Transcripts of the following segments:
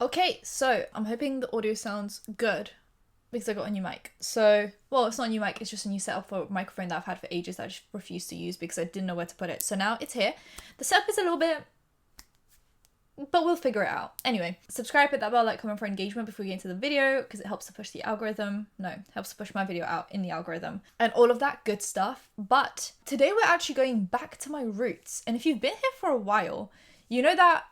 Okay, so I'm hoping the audio sounds good because I got a new mic. So, well, it's not a new mic, it's just a new setup for a microphone that I've had for ages that I just refused to use because I didn't know where to put it. So now it's here. The setup is a little bit, but we'll figure it out. Anyway, subscribe, hit that bell, like, comment for engagement before we get into the video because it helps to push the algorithm. No, helps to push my video out in the algorithm and all of that good stuff. But today we're actually going back to my roots. And if you've been here for a while, you know that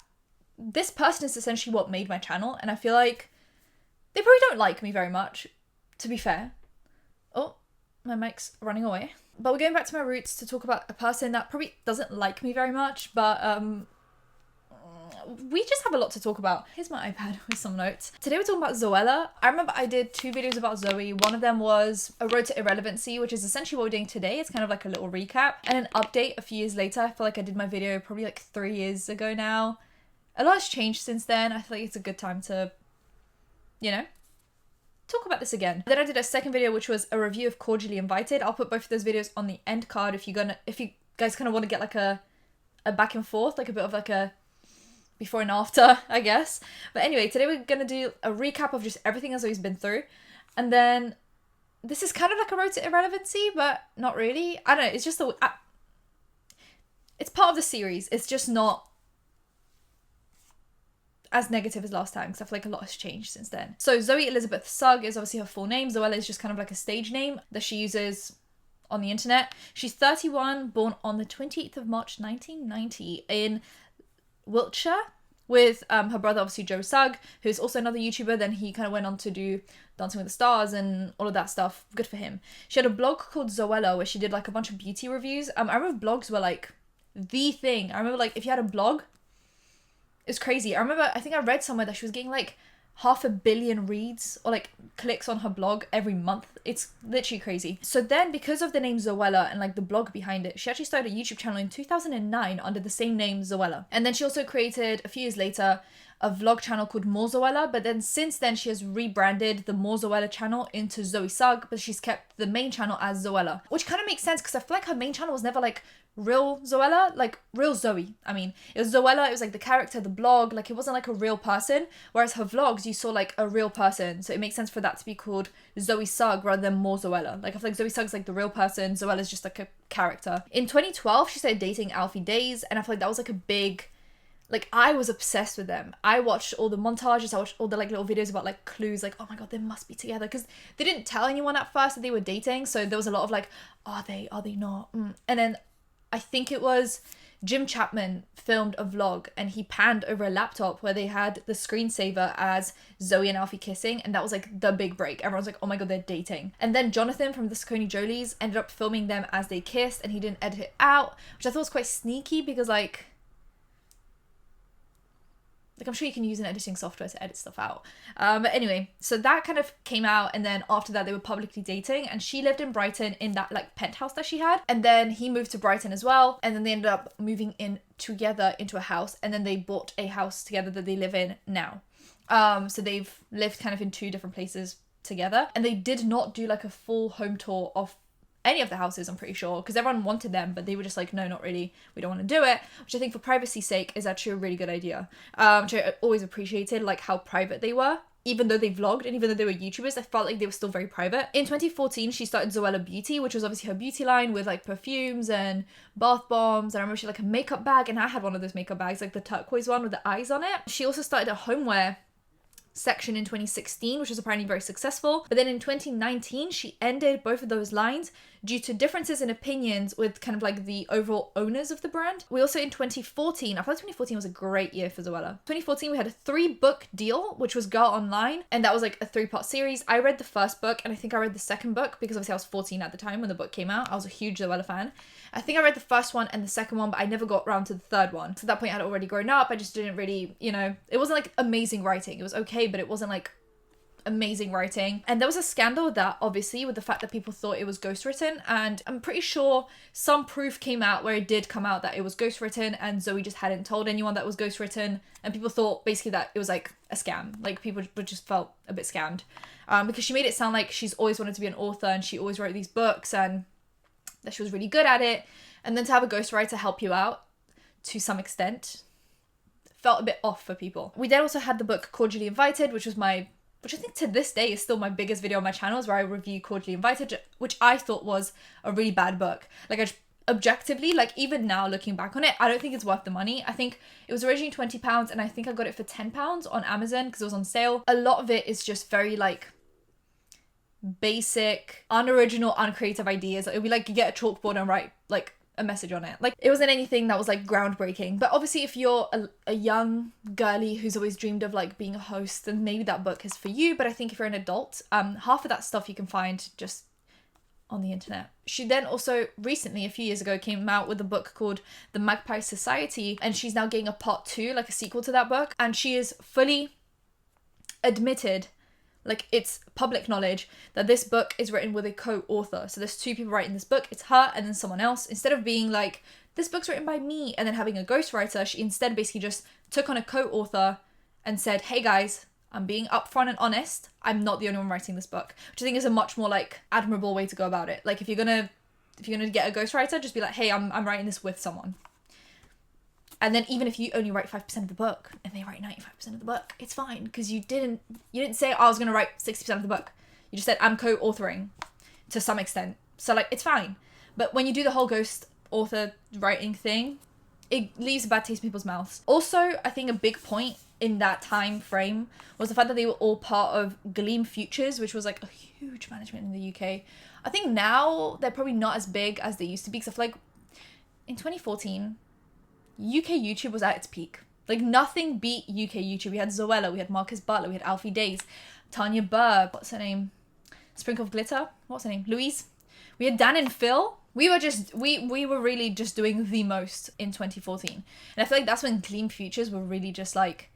this person is essentially what made my channel, and I feel like they probably don't like me very much, to be fair. Oh, my mic's running away. But we're going back to my roots to talk about a person that probably doesn't like me very much, but we just have a lot to talk about. Here's my iPad with some notes. Today we're talking about Zoella. I remember I did 2 videos about Zoe. One of them was a road to irrelevancy, which is essentially what we're doing today. It's kind of like a little recap and an update a few years later. I feel like I did my video probably like 3 years ago now. A lot has changed since then. I feel like it's a good time to, you know, talk about this again. Then I did a second video, which was a review of Cordially Invited. I'll put both of those videos on the end card if you guys kind of want to get like a back and forth, like a bit of like a before and after, I guess. But anyway, today we're gonna do a recap of just everything Zoe's been through, and then this is kind of like a road to irrelevancy, but not really. I don't know. It's just it's part of the series. It's just not as negative as last time because I feel like a lot has changed since then. So Zoe Elizabeth Sugg is obviously her full name. Zoella is just kind of like a stage name that she uses on the internet. She's 31, born on the 28th of March 1990 in Wiltshire with her brother, obviously Zoe Sugg, who's also another YouTuber. Then he kind of went on to do Dancing with the Stars and all of that stuff. Good for him. She had a blog called Zoella where she did like a bunch of beauty reviews. I remember blogs were like the thing. I remember like if you had a blog, it's crazy. I think I read somewhere that she was getting like 500 million reads or like clicks on her blog every month. It's literally crazy. So then because of the name Zoella and like the blog behind it, she actually started a YouTube channel in 2009 under the same name, Zoella. And then she also created a few years later a vlog channel called More Zoella, but then since then she has rebranded the More Zoella channel into Zoe Sugg, but she's kept the main channel as Zoella, which kind of makes sense because I feel like her main channel was never like real Zoella, like real Zoe. I mean, it was Zoella, it was like the character, the blog, like it wasn't like a real person, whereas her vlogs you saw like a real person, so it makes sense for that to be called Zoe Sugg rather than More Zoella. Like I feel like Zoe Sugg's like the real person, Zoella's just like a character. In 2012 she started dating Alfie Days, and I feel like that was like a big, like I was obsessed with them. I watched all the montages, I watched all the like little videos about like clues, like oh my god, they must be together, because they didn't tell anyone at first that they were dating, so there was a lot of like, are they not? And then I think it was Jim Chapman filmed a vlog and he panned over a laptop where they had the screensaver as Zoe and Alfie kissing, and that was like the big break. Everyone's like, oh my god, they're dating. And then Jonathan from the Saucony Jolies ended up filming them as they kissed and he didn't edit it out, which I thought was quite sneaky because like I'm sure you can use an editing software to edit stuff out. But anyway, so that kind of came out, and then after that they were publicly dating, and she lived in Brighton in that like penthouse that she had, and then he moved to Brighton as well, and then they ended up moving in together into a house, and then they bought a house together that they live in now. So they've lived kind of in 2 different places together, and they did not do like a full home tour of any of the houses, I'm pretty sure, because everyone wanted them, but they were just like, no, not really, we don't want to do it, which I think for privacy's sake is actually a really good idea, which I always appreciated, like how private they were. Even though they vlogged and even though they were YouTubers, I felt like they were still very private. In 2014 she started Zoella Beauty, which was obviously her beauty line with like perfumes and bath bombs. I remember she had like a makeup bag, and I had one of those makeup bags, like the turquoise one with the eyes on it. She also started a homeware section in 2016, which was apparently very successful, but then in 2019 she ended both of those lines due to differences in opinions with kind of like the overall owners of the brand. We also in 2014, I feel like 2014 was a great year for Zoella. 2014 we had a 3-book deal, which was Girl Online, and that was like a 3-part series. I read the first book and I think I read the second book because obviously I was 14 at the time when the book came out. I was a huge Zoella fan. I think I read the first one and the second one, but I never got around to the third one. So at that point I had already grown up. I just didn't really, you know, it wasn't like amazing writing. It was okay, but it wasn't like amazing writing. And there was a scandal with that, obviously, with the fact that people thought it was ghostwritten, and I'm pretty sure some proof came out where it did come out that it was ghostwritten and Zoe just hadn't told anyone that it was ghostwritten, and people thought basically that it was like a scam. Like people just felt a bit scammed because she made it sound like she's always wanted to be an author and she always wrote these books and that she was really good at it, and then to have a ghostwriter help you out to some extent felt a bit off for people. We then also had the book Cordially Invited, which I think to this day is still my biggest video on my channel, is where I review Cordially Invited, which I thought was a really bad book. Like, objectively, like, even now looking back on it, I don't think it's worth the money. I think it was originally £20 and I think I got it for £10 on Amazon because it was on sale. A lot of it is just very like basic, unoriginal, uncreative ideas. Like, it'd be like you get a chalkboard and write like a message on it. Like, it wasn't anything that was like groundbreaking. But obviously if you're a young girly who's always dreamed of like being a host, then maybe that book is for you. But I think if you're an adult, half of that stuff you can find just on the internet. She then also recently, a few years ago, came out with a book called The Magpie Society, and she's now getting a part 2, like a sequel to that book, and she is fully admitted, like, it's public knowledge, that this book is written with a co-author. So there's 2 people writing this book, it's her and then someone else. Instead of being like, this book's written by me, and then having a ghostwriter, she instead basically just took on a co-author and said, hey guys, I'm being upfront and honest. I'm not the only one writing this book, which I think is a much more like admirable way to go about it. Like, if you're gonna get a ghostwriter, just be like, hey, I'm writing this with someone. And then even if you only write 5% of the book and they write 95% of the book, it's fine, because you didn't say, oh, I was gonna write 60% of the book. You just said, I'm co-authoring to some extent. So like, it's fine. But when you do the whole ghost author writing thing, it leaves a bad taste in people's mouths. Also, I think a big point in that time frame was the fact that they were all part of Gleam Futures, which was like a huge management in the UK. I think now they're probably not as big as they used to be, because I feel like in 2014, UK YouTube was at its peak. Like, nothing beat UK YouTube. We had Zoella, we had Marcus Butler, we had Alfie Days, Tanya Burr, what's her name? Sprinkle of Glitter? What's her name? Louise? We had Dan and Phil. We were really just doing the most in 2014. And I feel like that's when Gleam Futures were really just like,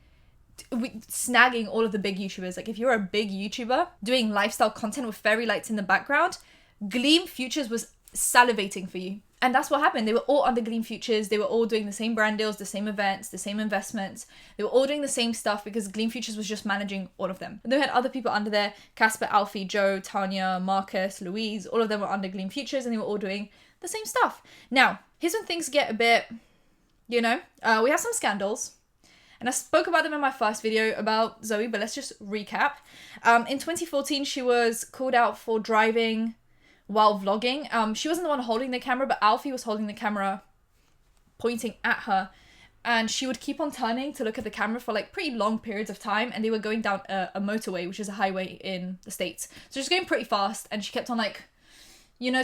snagging all of the big YouTubers. Like, if you're a big YouTuber doing lifestyle content with fairy lights in the background, Gleam Futures was salivating for you. And that's what happened. They were all under Gleam Futures. They were all doing the same brand deals, the same events, the same investments. They were all doing the same stuff because Gleam Futures was just managing all of them. And they had other people under there: Casper, Alfie, Joe, Tanya, Marcus, Louise. All of them were under Gleam Futures, and they were all doing the same stuff. Now, here's when things get a bit, we have some scandals. And I spoke about them in my first video about Zoe, but let's just recap. In 2014, she was called out for driving while vlogging. She wasn't the one holding the camera, but Alfie was holding the camera, pointing at her. And she would keep on turning to look at the camera for like pretty long periods of time. And they were going down a motorway, which is a highway in the States. So she was going pretty fast, and she kept on like,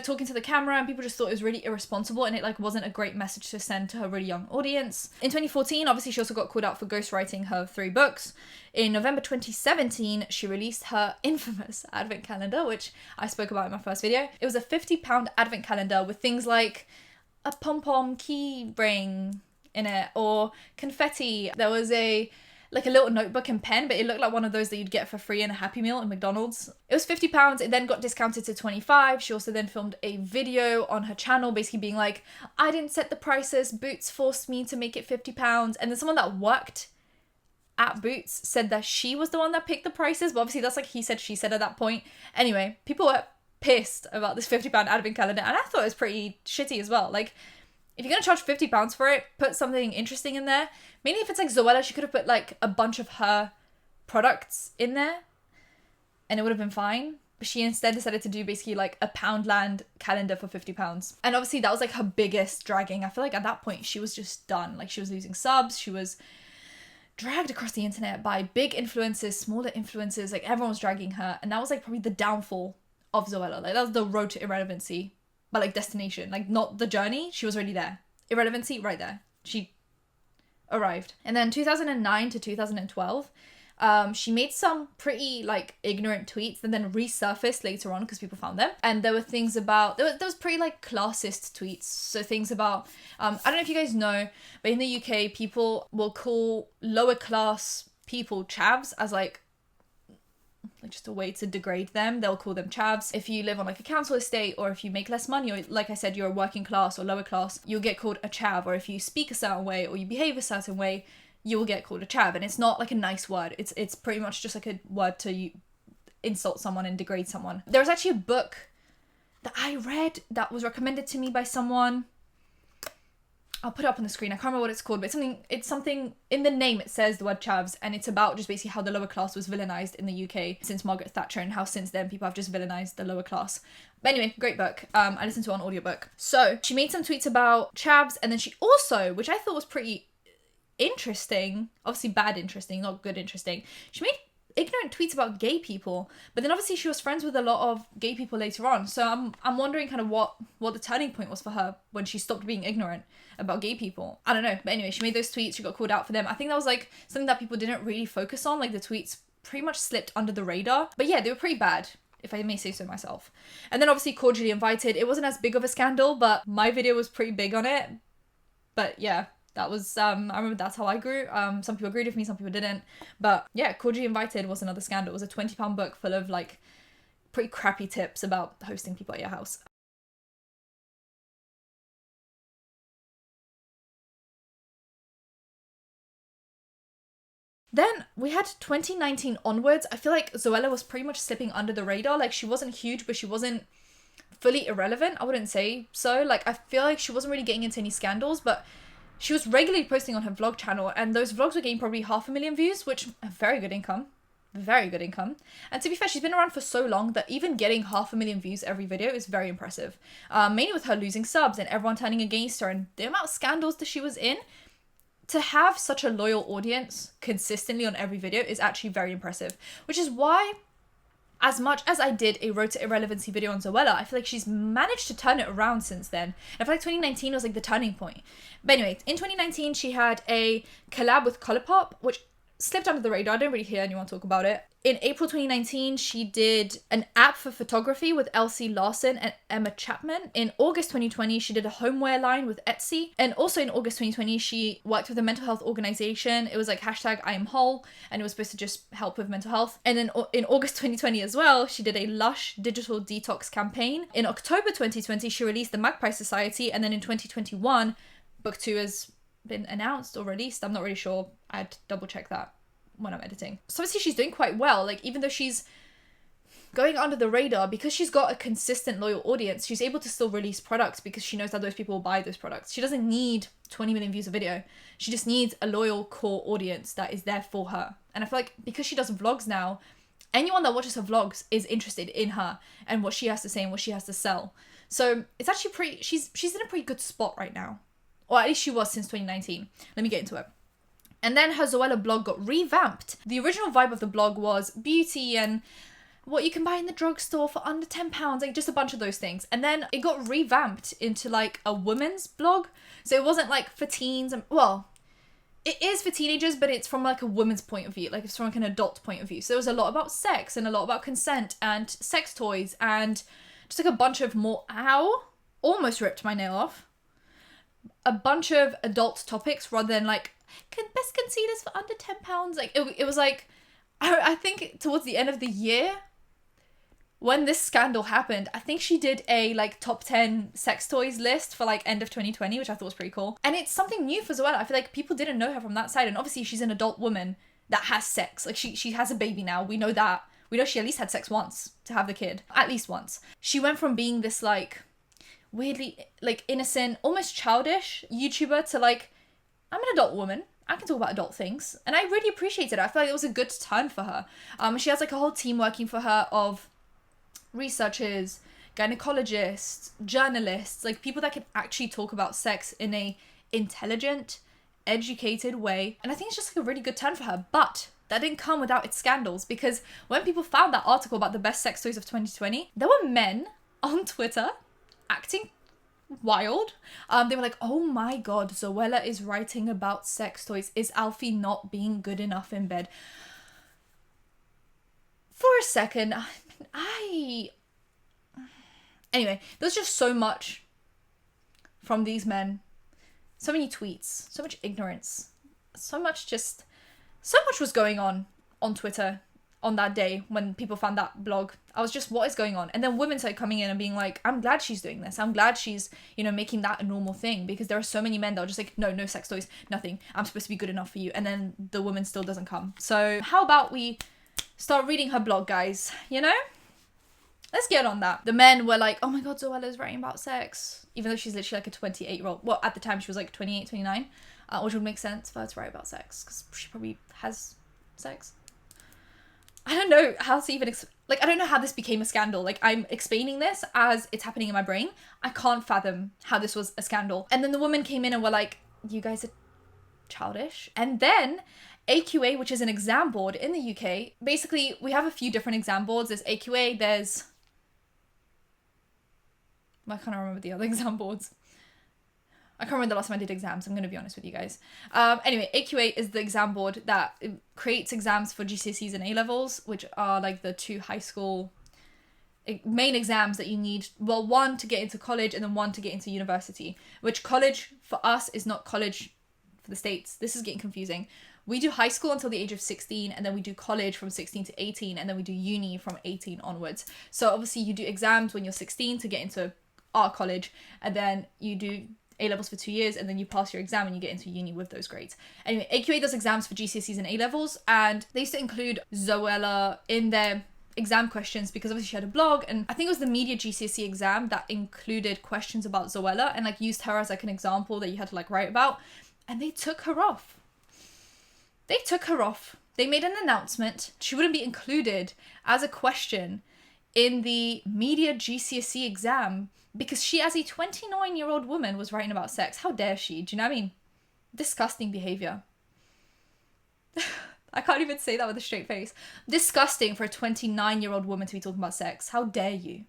talking to the camera, and people just thought it was really irresponsible, and it like wasn't a great message to send to her really young audience. In 2014, obviously, she also got called out for ghostwriting her 3 books. In November 2017, she released her infamous advent calendar, which I spoke about in my first video. It was a £50 advent calendar with things like a pom-pom key ring in it, or confetti. There was a little notebook and pen, but it looked like one of those that you'd get for free in a Happy Meal at McDonald's. It was £50. It then got discounted to $25. She also then filmed a video on her channel basically being like, I didn't set the prices, Boots forced me to make it £50. And then someone that worked at Boots said that she was the one that picked the prices, but obviously that's like he said, she said at that point. Anyway, people were pissed about this £50 advent calendar, and I thought it was pretty shitty as well. Like, if you're going to charge £50 for it, put something interesting in there. Mainly if it's like Zoella'S, she could have put like a bunch of her products in there and it would have been fine. But she instead decided to do basically like a Poundland calendar for £50. And obviously that was like her biggest dragging. I feel like at that point she was just done. Like, she was losing subs. She was dragged across the internet by big influencers, smaller influencers. Like, everyone was dragging her. And that was like probably the downfall of Zoella'S. Like, that was the road to irrelevancy. But like destination, like not the journey, she was already there. Irrelevancy, right there. She arrived. And then 2009 to 2012, she made some pretty like ignorant tweets and then resurfaced later on because people found them. And there were things about, there was pretty like classist tweets. So things about, I don't know if you guys know, but in the UK, people will call lower class people chavs as like just a way to degrade them. They'll call them chavs. If you live on like a council estate, or if you make less money, or like I said, you're a working class or lower class, you'll get called a chav. Or if you speak a certain way or you behave a certain way, you will get called a chav. And it's not like a nice word. It's pretty much just like a word to insult someone and degrade someone. There was actually a book that I read that was recommended to me by someone. I'll put it up on the screen. I can't remember what it's called, but it's something in the name. It says the word chavs, and it's about just basically how the lower class was villainized in the UK since Margaret Thatcher, and how since then people have just villainized the lower class. But anyway, great book. I listened to it on audiobook. So she made some tweets about chavs, and then she also, which I thought was pretty interesting, obviously bad interesting, not good interesting, she made ignorant tweets about gay people, but then obviously she was friends with a lot of gay people later on, so I'm wondering kind of what the turning point was for her when she stopped being ignorant about gay people. I don't know, but anyway, she made those tweets, she got called out for them. I think that was like something that people didn't really focus on, like the tweets pretty much slipped under the radar, but yeah, they were pretty bad, if I may say so myself. And then obviously Cordially Invited, it wasn't as big of a scandal, but my video was pretty big on it. But yeah, that was, I remember that's how I grew. Some people agreed with me, some people didn't. But yeah, Cordially Invited was another scandal. It was a £20 book full of like pretty crappy tips about hosting people at your house. Then we had 2019 onwards. I feel like Zoella was pretty much slipping under the radar. Like she wasn't huge, but she wasn't fully irrelevant. I wouldn't say so. Like I feel like she wasn't really getting into any scandals, but she was regularly posting on her vlog channel, and those vlogs were getting probably 500,000 views, which very good income. Very good income. And to be fair, she's been around for so long that even getting 500,000 views every video is very impressive. Mainly with her losing subs and everyone turning against her and the amount of scandals that she was in. To have such a loyal audience consistently on every video is actually very impressive. Which is why, as much as I did a Road to Irrelevancy video on Zoella, I feel like she's managed to turn it around since then. And I feel like 2019 was like the turning point. But anyway, in 2019, she had a collab with Colourpop, which slipped under the radar. I didn't really hear anyone talk about it. In April 2019, she did an app for photography with Elsie Larson and Emma Chapman. In August 2020, she did a homeware line with Etsy. And also in August 2020, she worked with a mental health organization. It was like hashtag I am whole, and it was supposed to just help with mental health. And then in August 2020 as well, she did a Lush digital detox campaign. In October 2020, she released the Magpie Society. And then in 2021, book 2 has been announced or released. I'm not really sure. I'd double check that when I'm editing. So obviously she's doing quite well. Like even though she's going under the radar, because she's got a consistent loyal audience, she's able to still release products because she knows that those people will buy those products. She doesn't need 20 million views a video. She just needs a loyal core audience that is there for her. And I feel like because she does vlogs now, anyone that watches her vlogs is interested in her and what she has to say and what she has to sell. So it's actually she's in a pretty good spot right now. Or at least she was since 2019. Let me get into it. And then her Zoella blog got revamped. The original vibe of the blog was beauty and what you can buy in the drugstore for under £10, like just a bunch of those things. And then it got revamped into like a women's blog. So it wasn't like for teens, and well, it is for teenagers, but it's from like a woman's point of view, like it's from like an adult point of view. So there was a lot about sex and a lot about consent and sex toys and just like a bunch of more, almost ripped my nail off. A bunch of adult topics rather than like, best concealers for under £10. Like it was like, I think towards the end of the year when this scandal happened, I think she did a like top 10 sex toys list for like end of 2020, which I thought was pretty cool. And it's something new for Zoella. I feel like people didn't know her from that side. And obviously she's an adult woman that has sex. Like she has a baby now. We know that. We know she at least had sex once to have the kid. At least once. She went from being this like weirdly like innocent, almost childish YouTuber to like, I'm an adult woman. I can talk about adult things. And I really appreciated it. I feel like it was a good turn for her. She has like a whole team working for her of researchers, gynecologists, journalists, like people that can actually talk about sex in a intelligent, educated way. And I think it's just like a really good turn for her. But that didn't come without its scandals, because when people found that article about the best sex toys of 2020, there were men on Twitter acting wild. They were like, oh my god, Zoella is writing about sex toys. Is Alfie not being good enough in bed? For a second, anyway, there's just so much from these men. So many tweets, so much ignorance, so much was going on Twitter on that day when people found that blog. I was just, what is going on? And then women started coming in and being like, I'm glad she's doing this. I'm glad she's, making that a normal thing, because there are so many men that are just like, no sex toys, nothing. I'm supposed to be good enough for you. And then the woman still doesn't come. So how about we start reading her blog, guys, let's get on that. The men were like, oh my god, Zoella'S writing about sex. Even though she's literally like a 28-year-old. Well, at the time she was like 28, 29. Which would make sense for her to write about sex. Because she probably has sex. I don't know how to even... I don't know how this became a scandal. Like, I'm explaining this as it's happening in my brain. I can't fathom how this was a scandal. And then the women came in and were like, you guys are childish. And then... AQA, which is an exam board in the UK. Basically, we have a few different exam boards. There's AQA, there's... I can't remember the other exam boards. I can't remember the last time I did exams, I'm going to be honest with you guys. Anyway, AQA is the exam board that creates exams for GCSEs and A-levels, which are like the two high school main exams that you need. Well, one to get into college and then one to get into university. Which college for us is not college for the States. This is getting confusing. We do high school until the age of 16, and then we do college from 16 to 18, and then we do uni from 18 onwards. So obviously you do exams when you're 16 to get into our college, and then you do A-levels for 2 years, and then you pass your exam and you get into uni with those grades. Anyway, AQA does exams for GCSEs and A-levels, and they used to include Zoella in their exam questions because obviously she had a blog, and I think it was the media GCSE exam that included questions about Zoella and like used her as like an example that you had to like write about, and they took her off. They made an announcement. She wouldn't be included as a question in the media GCSE exam because she, as a 29-year-old woman, was writing about sex. How dare she? Do you know what I mean? Disgusting behavior. I can't even say that with a straight face. Disgusting for a 29-year-old woman to be talking about sex. How dare you?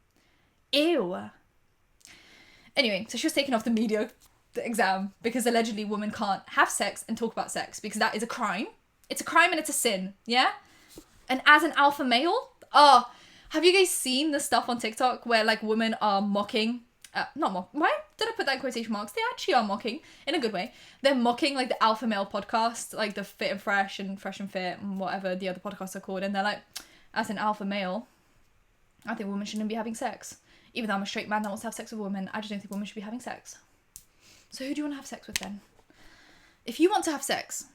Ew. Anyway, so she was taken off the exam because allegedly women can't have sex and talk about sex because that is a crime. It's a crime and it's a sin, yeah? And as an alpha male, have you guys seen the stuff on TikTok where like women are mocking, why did I put that in quotation marks? They actually are mocking in a good way. They're mocking like the alpha male podcast, like the Fit and Fresh and Fresh and Fit and whatever the other podcasts are called. And they're like, as an alpha male, I think women shouldn't be having sex. Even though I'm a straight man that wants to have sex with women, I just don't think women should be having sex. So who do you want to have sex with then? If you want to have sex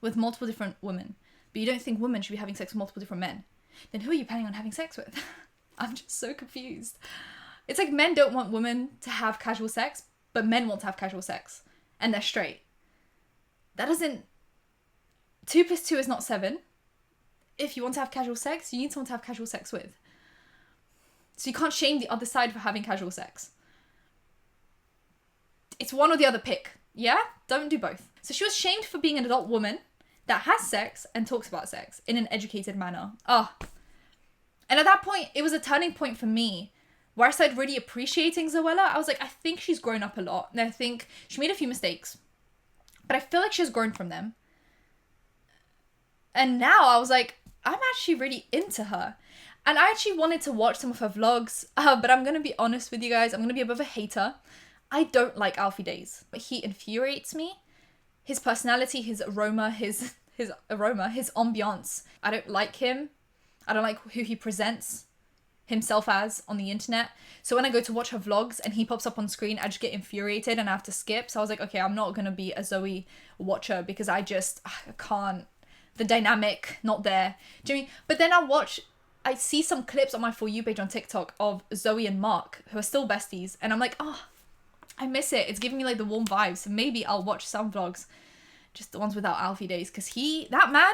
with multiple different women, but you don't think women should be having sex with multiple different men, then who are you planning on having sex with? I'm just so confused. It's like men don't want women to have casual sex, but men want to have casual sex. And they're straight. That doesn't... 2 plus 2 is not 7. If you want to have casual sex, you need someone to have casual sex with. So you can't shame the other side for having casual sex. It's one or the other, pick. Yeah? Don't do both. So she was shamed for being an adult woman that has sex and talks about sex in an educated manner. And at that point, it was a turning point for me where I started really appreciating Zoella. I was like, I think she's grown up a lot. And I think she made a few mistakes, but I feel like she's grown from them. And now I was like, I'm actually really into her. And I actually wanted to watch some of her vlogs, but I'm going to be honest with you guys. I'm going to be a bit of a hater. I don't like Alfie Days, but he infuriates me. His personality, his aroma, his ambiance. I don't like him. I don't like who he presents himself as on the internet. So when I go to watch her vlogs and he pops up on screen, I just get infuriated and I have to skip. So I was like, okay, I'm not going to be a Zoe watcher because I can't. The dynamic, not there. Do you know what I mean? But then I see some clips on my For You page on TikTok of Zoe and Mark, who are still besties. And I'm like, I miss it. It's giving me like the warm vibes. So maybe I'll watch some vlogs, just the ones without Alfie Days, because that man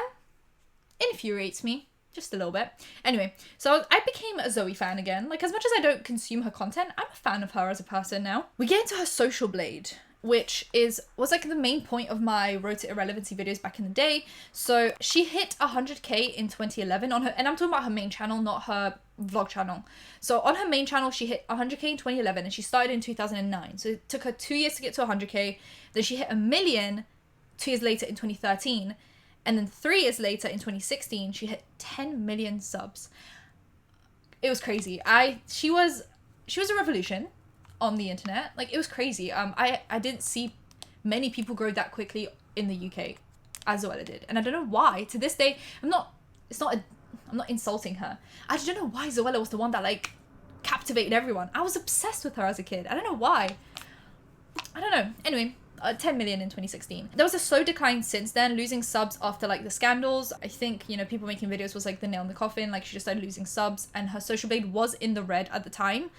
infuriates me just a little bit. Anyway, so I became a Zoe fan again. Like, as much as I don't consume her content, I'm a fan of her as a person now. We get into her social blade, which was like the main point of my Road to Irrelevancy videos back in the day. So she hit 100k in 2011 on her, and I'm talking about her main channel, not her vlog channel. So on her main channel, she hit 100k in 2011 and she started in 2009. So it took her 2 years to get to 100k. Then she hit 1 million 2 years later in 2013. And then 3 years later in 2016, she hit 10 million subs. It was crazy. She was a revolution on the internet. Like, it was crazy. I didn't see many people grow that quickly in the UK as Zoella did. And I don't know why. To this day, I'm not insulting her. I just don't know why Zoella was the one that like captivated everyone. I was obsessed with her as a kid. I don't know why. I don't know. Anyway, 10 million in 2016. There was a slow decline since then, losing subs after like the scandals. I think, you know, people making videos was like the nail in the coffin. Like she just started losing subs, and her social blade was in the red at the time.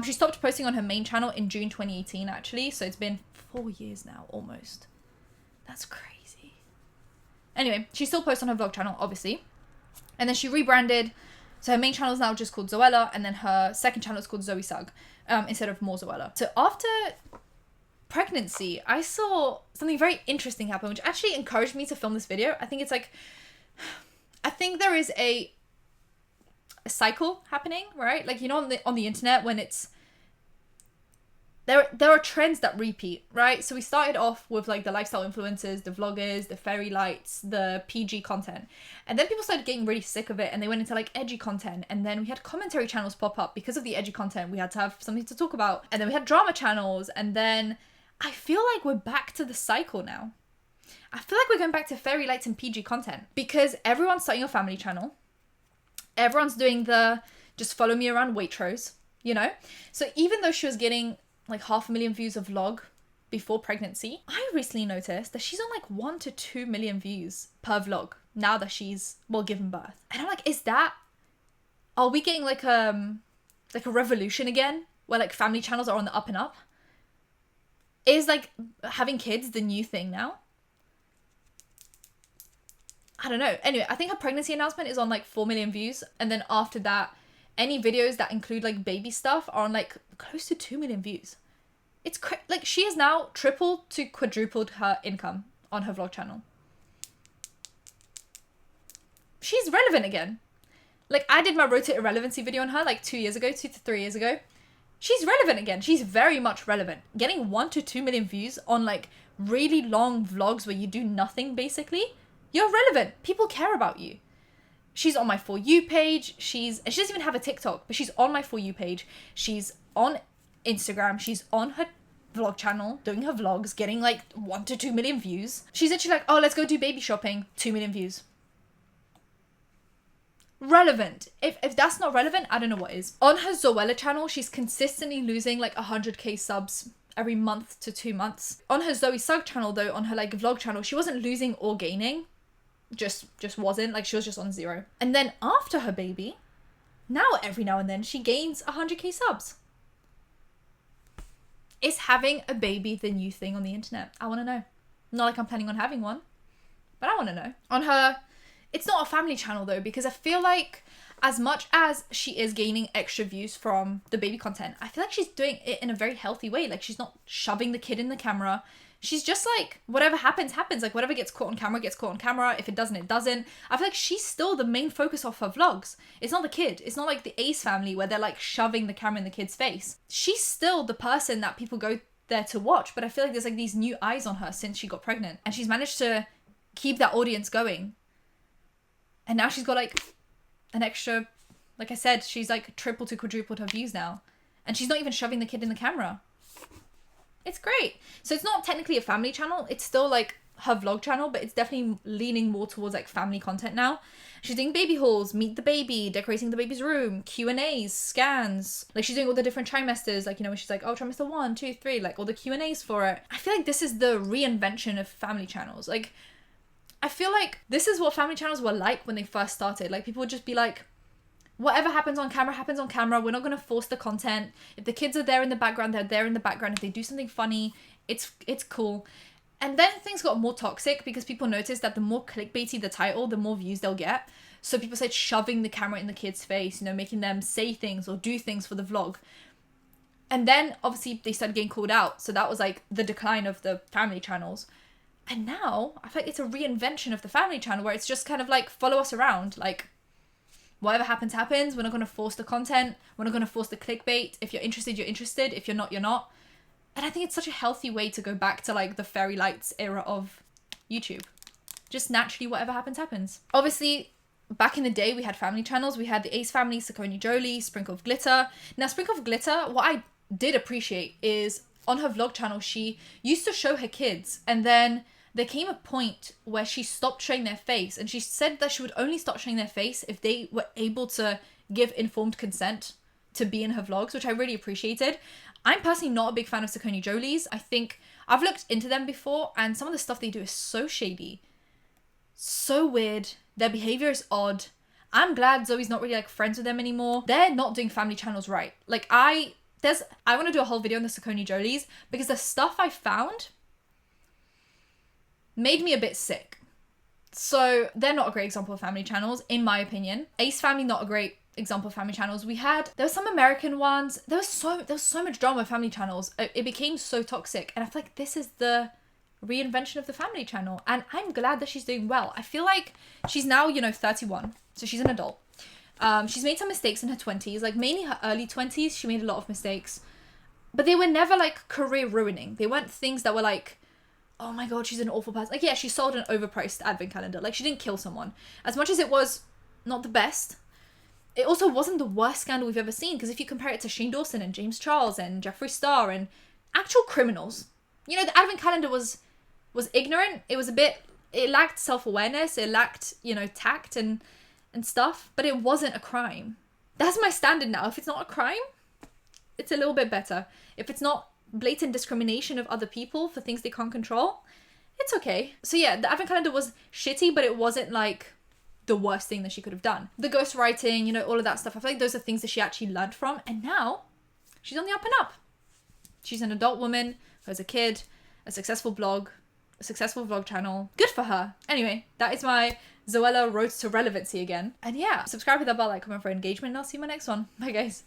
She stopped posting on her main channel in June 2018 actually, so it's been 4 years now almost. That's crazy. Anyway, she still posts on her vlog channel obviously, and then she rebranded. So her main channel is now just called Zoella, and then her second channel is called Zoe Sugg, instead of more Zoella. So after pregnancy, I saw something very interesting happen, which actually encouraged me to film this video. I think it's like, I think there is a cycle happening, right? Like, you know, on the internet, when it's there are trends that repeat, right? So we started off with like the lifestyle influencers, the vloggers, the fairy lights, the PG content, and then people started getting really sick of it, and they went into like edgy content, and then we had commentary channels pop up because of the edgy content. We had to have something to talk about, and then we had drama channels, and then I feel like we're back to the cycle now. I feel like we're going back to fairy lights and PG content because everyone's starting a family channel. Everyone's doing the just follow me around Waitrose, you know? So even though she was getting like 500,000 views of vlog before pregnancy, I recently noticed that she's on like 1 to 2 million views per vlog now that she's, well, given birth. And I'm like, are we getting like a revolution again where like family channels are on the up and up? Is like having kids the new thing now? I don't know. Anyway, I think her pregnancy announcement is on like 4 million views. And then after that, any videos that include like baby stuff are on like close to 2 million views. It's like she has now tripled to quadrupled her income on her vlog channel. She's relevant again. Like I did my Road to Irrelevancy video on her like 2 to 3 years ago. She's relevant again. She's very much relevant. Getting 1 to 2 million views on like really long vlogs where you do nothing basically. You're relevant. People care about you. She's on my For You page. She doesn't even have a TikTok, but she's on my For You page. She's on Instagram. She's on her vlog channel, doing her vlogs, getting like 1 to 2 million views. She's actually like, oh, let's go do baby shopping. 2 million views. Relevant. If that's not relevant, I don't know what is. On her Zoella channel, she's consistently losing like 100k subs every month to 2 months. On her Zoe Sugg channel though, on her like vlog channel, she wasn't losing or gaining. Just wasn't, like she was just on 0. And then after her baby, now every now and then she gains 100k subs. Is having a baby the new thing on the internet? I want to know. Not like I'm planning on having one, but I want to know. On her, it's not a family channel though, because I feel like as much as she is gaining extra views from the baby content, I feel like she's doing it in a very healthy way. Like she's not shoving the kid in the camera. She's just like, whatever happens, happens. Like whatever gets caught on camera, gets caught on camera. If it doesn't, it doesn't. I feel like she's still the main focus of her vlogs. It's not the kid. It's not like the Ace family where they're like shoving the camera in the kid's face. She's still the person that people go there to watch. But I feel like there's like these new eyes on her since she got pregnant. And she's managed to keep that audience going. And now she's got like an extra, like I said, she's like triple to quadrupled her views now. And she's not even shoving the kid in the camera. It's great. So it's not technically a family channel. It's still like her vlog channel, but it's definitely leaning more towards like family content now. She's doing baby hauls, meet the baby, decorating the baby's room, Q&As, scans. Like she's doing all the different trimesters. Like, you know, when she's like, oh, trimester 1, 2, 3, like all the Q&As for it. I feel like this is the reinvention of family channels. Like, I feel like this is what family channels were like when they first started. Like people would just be like, whatever happens on camera, happens on camera. We're not going to force the content. If the kids are there in the background, they're there in the background. If they do something funny, it's cool. And then things got more toxic because people noticed that the more clickbaity the title, the more views they'll get. So people started shoving the camera in the kid's face, you know, making them say things or do things for the vlog. And then obviously they started getting called out. So that was like the decline of the family channels. And now I feel like it's a reinvention of the family channel where it's just kind of like follow us around. Like, whatever happens, happens. We're not going to force the content. We're not going to force the clickbait. If you're interested, you're interested. If you're not, you're not. And I think it's such a healthy way to go back to like the fairy lights era of YouTube. Just naturally, whatever happens, happens. Obviously, back in the day, we had family channels. We had the Ace family, Saucony Jolie, Sprinkle of Glitter. Now, Sprinkle of Glitter, what I did appreciate is on her vlog channel, she used to show her kids, and then there came a point where she stopped showing their face, and she said that she would only stop showing their face if they were able to give informed consent to be in her vlogs, which I really appreciated. I'm personally not a big fan of Saucony Jolie's. I think I've looked into them before, and some of the stuff they do is so shady, so weird. Their behavior is odd. I'm glad Zoe's not really like friends with them anymore. They're not doing family channels right. Like I want to do a whole video on the Saucony Jolies, because the stuff I found made me a bit sick. So they're not a great example of family channels, in my opinion. Ace Family, not a great example of family channels. There were some American ones. There was so much drama with family channels. It became so toxic, and I feel like this is the reinvention of the family channel, and I'm glad that she's doing well. I feel like she's now, 31, so she's an adult. She's made some mistakes in her 20s, like mainly her early 20s. She made a lot of mistakes, but they were never like career ruining. They weren't things that were like, oh my god, she's an awful person. Like, yeah, she sold an overpriced advent calendar. Like, she didn't kill someone. As much as it was not the best, it also wasn't the worst scandal we've ever seen, because if you compare it to Shane Dawson and James Charles and Jeffree Star and actual criminals, the advent calendar was ignorant. It lacked self-awareness. It lacked, tact and stuff, but it wasn't a crime. That's my standard now. If it's not a crime, it's a little bit better. If it's not blatant discrimination of other people for things they can't control, it's okay. So yeah, the advent calendar was shitty, but it wasn't like the worst thing that she could have done. The ghostwriting, all of that stuff, I feel like those are things that she actually learned from, and now she's on the up and up. She's an adult woman who has a kid, a successful blog, a successful vlog channel. Good for her. Anyway, that is my Zoella road to relevancy again. And yeah, subscribe with that bell, like, comment for engagement, and I'll see you in my next one. Bye guys.